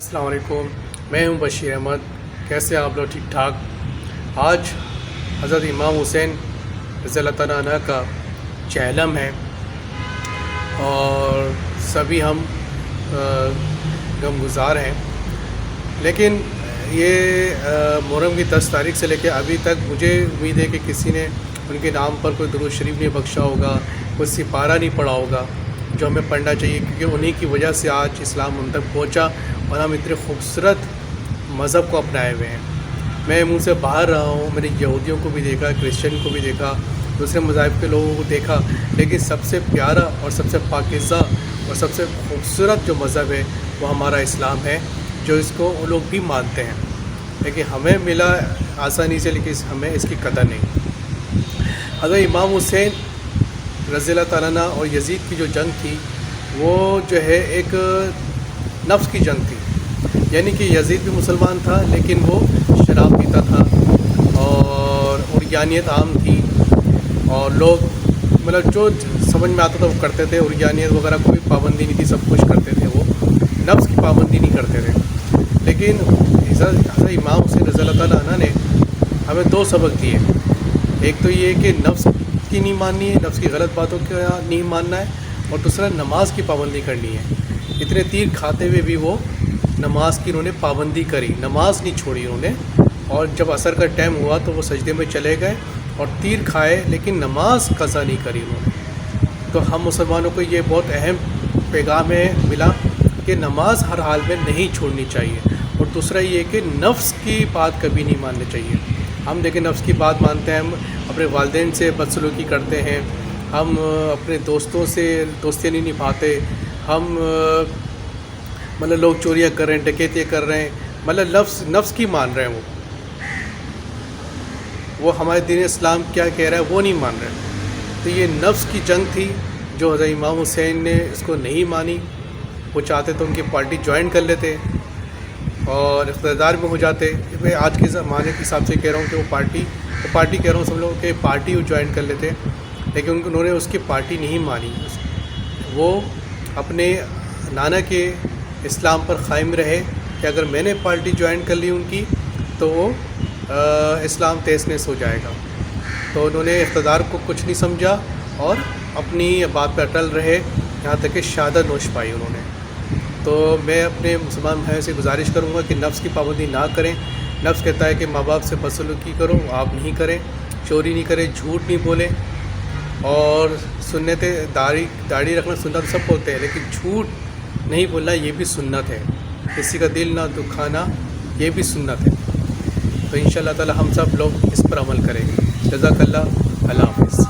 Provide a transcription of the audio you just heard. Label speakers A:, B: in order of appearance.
A: السلام علیکم، میں ہوں بشیر احمد۔ کیسے آپ لوگ؟ ٹھیک ٹھاک۔ آج حضرت امام حسین رضی اللہ تعالیٰ عنہ کا چہلم ہے اور سبھی ہم غمگزار ہیں، لیکن یہ محرم کی 10 تاریخ سے لے کے ابھی تک مجھے امید ہے کہ کسی نے ان کے نام پر کوئی درود شریف نہیں بخشا ہوگا، کوئی سپارہ نہیں پڑھا ہوگا، جو ہمیں پڑھنا چاہیے، کیونکہ انہی کی وجہ سے آج اسلام ہم تک پہنچا اور ہم اتنے خوبصورت مذہب کو اپنائے ہوئے ہیں۔ میں منہ سے باہر رہا ہوں، میں نے یہودیوں کو بھی دیکھا، کرسچن کو بھی دیکھا، دوسرے مذاہب کے لوگوں کو دیکھا، لیکن سب سے پیارا اور سب سے پاکیزہ اور سب سے خوبصورت جو مذہب ہے وہ ہمارا اسلام ہے، جو اس کو وہ لوگ بھی مانتے ہیں، لیکن ہمیں ملا آسانی سے، لیکن ہمیں اس کی قدر نہیں۔ حضرت امام حسین رضی اللہ تعالیٰ عنہ اور یزید کی جو جنگ تھی وہ جو ہے ایک نفس کی جنگ تھی، یعنی کہ یزید بھی مسلمان تھا لیکن وہ شراب پیتا تھا اور عریانیت عام تھی، اور لوگ مطلب جو سمجھ میں آتا تھا وہ کرتے تھے، عریانیت وغیرہ کوئی پابندی نہیں تھی، سب کچھ کرتے تھے، وہ نفس کی پابندی نہیں کرتے تھے۔ لیکن حضرت امام حسین رضی اللہ تعالیٰ عنہ نے ہمیں 2 سبق دیے۔ ایک تو یہ کہ نفس کی نہیں ماننی ہے، نفس کی غلط باتوں کا نہیں ماننا ہے، اور دوسرا نماز کی پابندی کرنی ہے۔ اتنے تیر کھاتے ہوئے بھی وہ نماز کی انہوں نے پابندی کری، نماز نہیں چھوڑی انہوں نے، اور جب عصر کا ٹائم ہوا تو وہ سجدے میں چلے گئے اور تیر کھائے، لیکن نماز قضا نہیں کری انہوں نے۔ تو ہم مسلمانوں کو یہ بہت اہم پیغام ہے ملا کہ نماز ہر حال میں نہیں چھوڑنی چاہیے، اور دوسرا یہ کہ نفس کی بات کبھی نہیں ماننی چاہیے۔ ہم دیکھیں نفس کی بات مانتے ہیں، ہم اپنے والدین سے بدسلوکی کرتے ہیں، ہم اپنے دوستوں سے دوستیاں نہیں نبھاتے، ہم مطلب لوگ چوریاں کر رہے ہیں، ڈکیتیاں کر رہے ہیں، مطلب نفس کی مان رہے ہیں، وہ ہمارے دین اسلام کیا کہہ رہا ہے وہ نہیں مان رہے۔ تو یہ نفس کی جنگ تھی جو حضرت امام حسین نے اس کو نہیں مانی۔ وہ چاہتے تو ان کی پارٹی جوائن کر لیتے اور اقتدار میں ہو جاتے۔ میں آج کے زمانے کے حساب سے کہہ رہا ہوں کہ وہ پارٹی کہہ رہا ہوں سب لوگوں کہ پارٹی وہ جوائن کر لیتے، لیکن انہوں نے اس کی پارٹی نہیں مانی۔ وہ اپنے نانا کے اسلام پر قائم رہے کہ اگر میں نے پارٹی جوائن کر لی ان کی تو وہ اسلام تیس نیس ہو جائے گا۔ تو انہوں نے اقتدار کو کچھ نہیں سمجھا اور اپنی بات پہ اٹل رہے، یہاں تک کہ شہادت نوش پائی انہوں نے۔ تو میں اپنے مسلمان بھائیوں سے گزارش کروں گا کہ نفس کی پابندی نہ کریں۔ نفس کہتا ہے کہ ماں باپ سے بدسلوکی کرو، آپ نہیں کریں، چوری نہیں کریں، جھوٹ نہیں بولیں، اور سنت داڑھی رکھنا سنت سب بولتے ہیں، لیکن جھوٹ نہیں بولنا یہ بھی سنت ہے، کسی کا دل نہ دکھانا یہ بھی سنت ہے۔ تو انشاءاللہ تعالی ہم سب لوگ اس پر عمل کریں گے۔ جزاک اللہ، اللہ حافظ۔